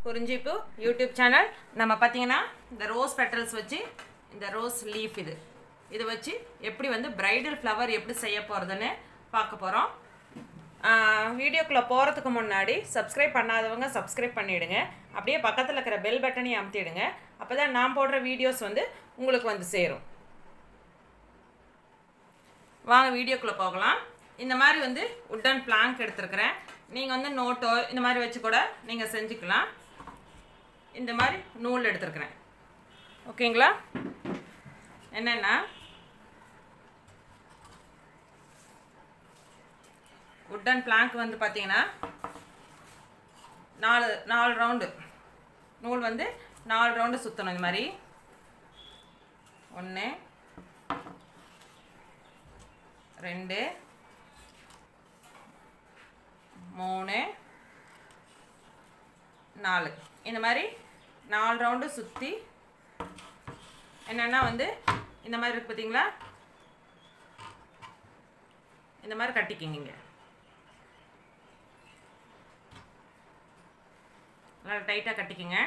குறிஞ்சிப்பு YouTube channel. நம்ம பார்த்தீங்கன்னா இந்த ரோஸ் பெட்டல்ஸ் வச்சு இந்த ரோஸ் லீஃப் இது வச்சு எப்படி வந்து பிரைடல் ஃப்ளவர் எப்படி செய்ய போகிறதுன்னு பார்க்க போகிறோம். வீடியோக்குள்ளே போகிறதுக்கு முன்னாடி சப்ஸ்கிரைப் பண்ணாதவங்க சப்ஸ்கிரைப் பண்ணிவிடுங்க. அப்படியே பக்கத்தில் இருக்கிற பெல் பட்டனையும் அமுத்திடுங்க. அப்போ தான் நான் போடுற வீடியோஸ் வந்து உங்களுக்கு வந்து சேரும். வாங்க வீடியோக்குள்ளே போகலாம். இந்த மாதிரி வந்து உட்டன் பிளாங்க் எடுத்துருக்கிறேன். நீங்கள் வந்து நோட்டோ இந்த மாதிரி வச்சு கூட நீங்கள் செஞ்சுக்கலாம். இந்த மாதிரி நூல் எடுத்துருக்கிறேன். ஓகேங்களா? என்னென்னா உட்டன் பிளாங்க் வந்து பார்த்தீங்கன்னா நாலு ரவுண்டு நூல் வந்து 4 ரவுண்டு சுற்றணும். இந்த மாதிரி 1 2 3 4 இந்த மாதிரி 4 ரவுண்டு சுற்றி என்னென்னா வந்து இந்த மாதிரி இருக்குது பார்த்தீங்களா? இந்த மாதிரி கட்டிக்கிங்க. இங்கே நல்லா டைட்டாக கட்டிக்கிங்க.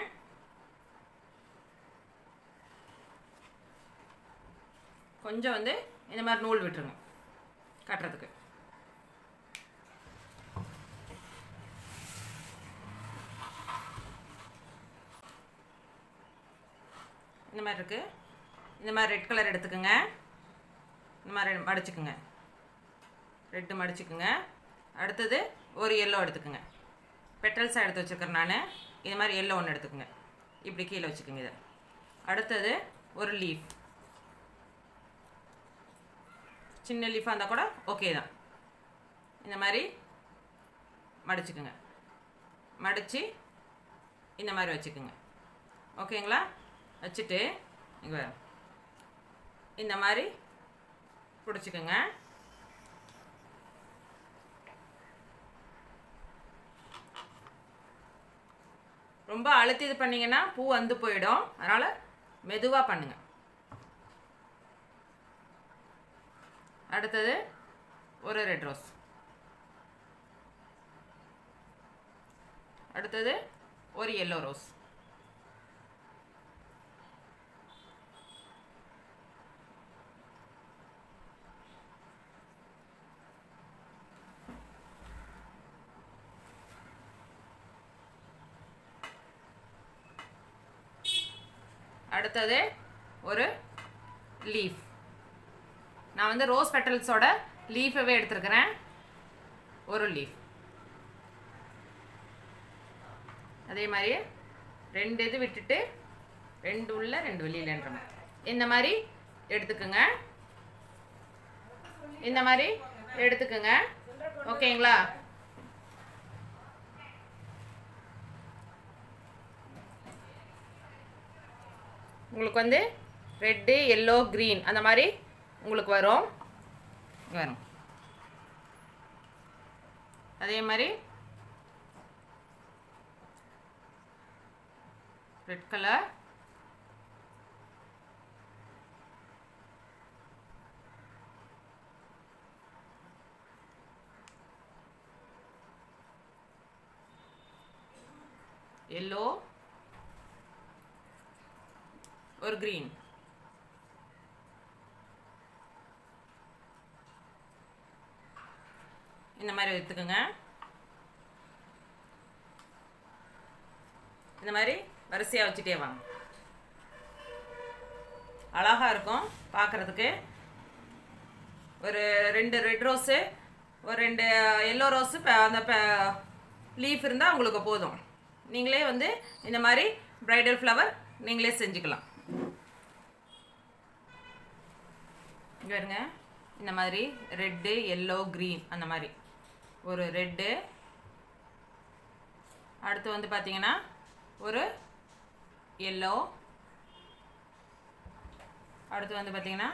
கொஞ்சம் வந்து இந்த மாதிரி நூல் விட்டுருங்க கட்டுறதுக்கு. இந்த மாதிரி இருக்குது. இந்த மாதிரி ரெட் கலர் எடுத்துக்கோங்க. இந்த மாதிரி மடிச்சுக்குங்க. ரெட்டு மடிச்சுக்குங்க. அடுத்தது ஒரு எல்லோ எடுத்துக்கோங்க. பெட்டல்ஸாக எடுத்து வச்சுருக்கிறேன் நான். இது மாதிரி எல்லோ ஒன்று எடுத்துக்கோங்க. இப்படி கீழே வச்சுக்கோங்க. இதை அடுத்தது ஒரு லீஃப், சின்ன லீஃபாக இருந்தால் கூட ஓகே தான். இந்த மாதிரி மடிச்சுக்குங்க. மடித்து இந்த மாதிரி வச்சுக்குங்க. ஓகேங்களா? வச்சுட்டு இங்கே இந்த மாதிரி பிடிச்சிக்கோங்க. ரொம்ப அழுத்தி இது பண்ணிங்கன்னா பூ வந்து போயிடும். அதனால் மெதுவாக பண்ணுங்க. அடுத்தது ஒரு ரெட் ரோஸ். அடுத்தது ஒரு எல்லோ ரோஸ். அடுத்தது ஒரு லீஃப். நான் வந்து ரோஸ் பெட்டல்ஸோட லீஃபவே எடுத்துருக்கிறேன். ஒரு லீஃப். அதே மாதிரி 2 இது விட்டுட்டு 2 உள்ள 2 வெளியிலன்ற மாதிரி இந்த மாதிரி எடுத்துக்குங்க. இந்த மாதிரி எடுத்துக்குங்க. ஓகேங்களா? உங்களுக்கு வந்து ரெட்டு எல்லோ க்ரீன் அந்த மாதிரி உங்களுக்கு வரும். அதே மாதிரி ரெட் கலர், எல்லோ, ஒரு green. இந்த மாதிரி எடுத்துக்கோங்க. இந்த மாதிரி வரிசையாக வச்சுட்டே வாங்க. அழகாக இருக்கும் பார்க்குறதுக்கு. ஒரு 2 ரெட் ரோஸு, ஒரு 2 எல்லோ ரோஸு அந்த லீஃப் இருந்தால் உங்களுக்கு போதும். நீங்களே வந்து இந்த மாதிரி பிரைடல் ஃப்ளவர் நீங்களே செஞ்சுக்கலாம். இங்கே வருங்க. இந்த மாதிரி ரெட்டு எல்லோ க்ரீன் அந்த மாதிரி ஒரு ரெட்டு. அடுத்து வந்து பார்த்தீங்கன்னா ஒரு எல்லோ. அடுத்து வந்து பார்த்தீங்கன்னா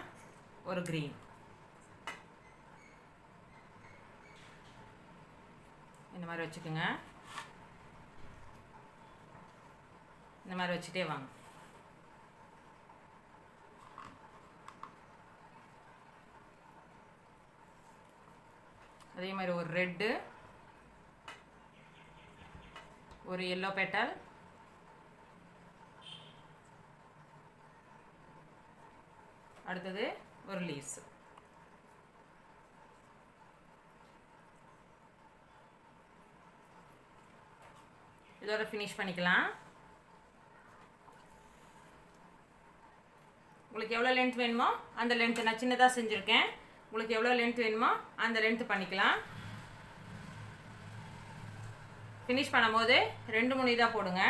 ஒரு க்ரீன். இந்த மாதிரி வச்சுக்கோங்க. இந்த மாதிரி வச்சுட்டே வாங்க. அதே மாதிரி ஒரு ரெட்டு, ஒரு yellow petal, அடுத்தது ஒரு லீவ்ஸ். இதோட ஃபினிஷ் பண்ணிக்கலாம். உங்களுக்கு எவ்வளோ லென்த் வேணுமோ அந்த லென்த்து நான் சின்னதாக செஞ்சுருக்கேன். உங்களுக்கு எவ்வளோ லென்த் வேணுமோ அந்த லென்த்து பண்ணிக்கலாம். ஃபினிஷ் பண்ணும்போது 2-3 இதாக போடுங்க.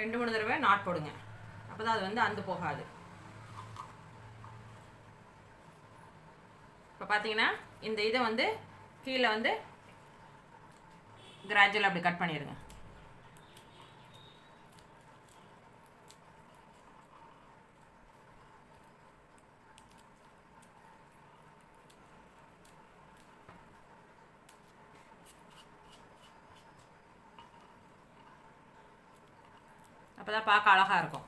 2-3 தடவை நாட் போடுங்க. அப்போ தான் அது வந்து அந்து போகாது. இப்போ பார்த்தீங்கன்னா இந்த இதை வந்து கீழே வந்து கிராஜுவலாக அப்படி கட் பண்ணிடுங்க. அப்போ தான் பார்க்க அழகாக இருக்கும்.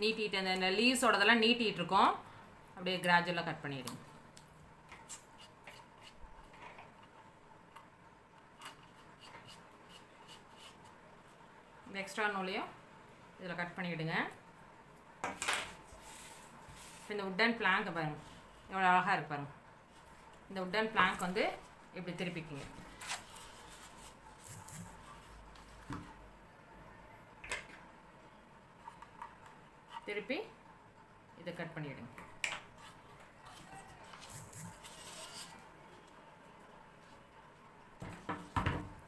நீட்டிட்டு இந்த லீவ்ஸோடதெல்லாம் நீட்டிகிட்டு இருக்கும். அப்படியே கிராஜுவலாக கட் பண்ணிவிடுங்க. இந்த எக்ஸ்ட்ரா நூலையும் இதில் கட் பண்ணிவிடுங்க. இப்போ இந்த உட்டன் பிளாங்க் பாருங்கள் எவ்வளோ அழகாக இருக்கு பாருங்க. இந்த உட்டன் பிளாங்க் வந்து இப்படி திருப்பிக்கிங்க. திருப்பி இதை கட் பண்ணிவிடுங்க.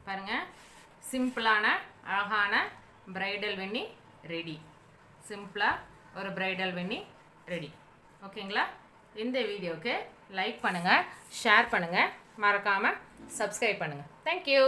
பாருங்கள், சிம்பிளான அழகான பிரைடல் வெண்ணி ரெடி. சிம்பிளாக ஒரு பிரைடல் வெண்ணி ரெடி. ஓகேங்களா? இந்த வீடியோவுக்கு லைக் பண்ணுங்கள், ஷேர் பண்ணுங்கள், மறக்காமல் சப்ஸ்கிரைப் பண்ணுங்கள். தேங்க்யூ.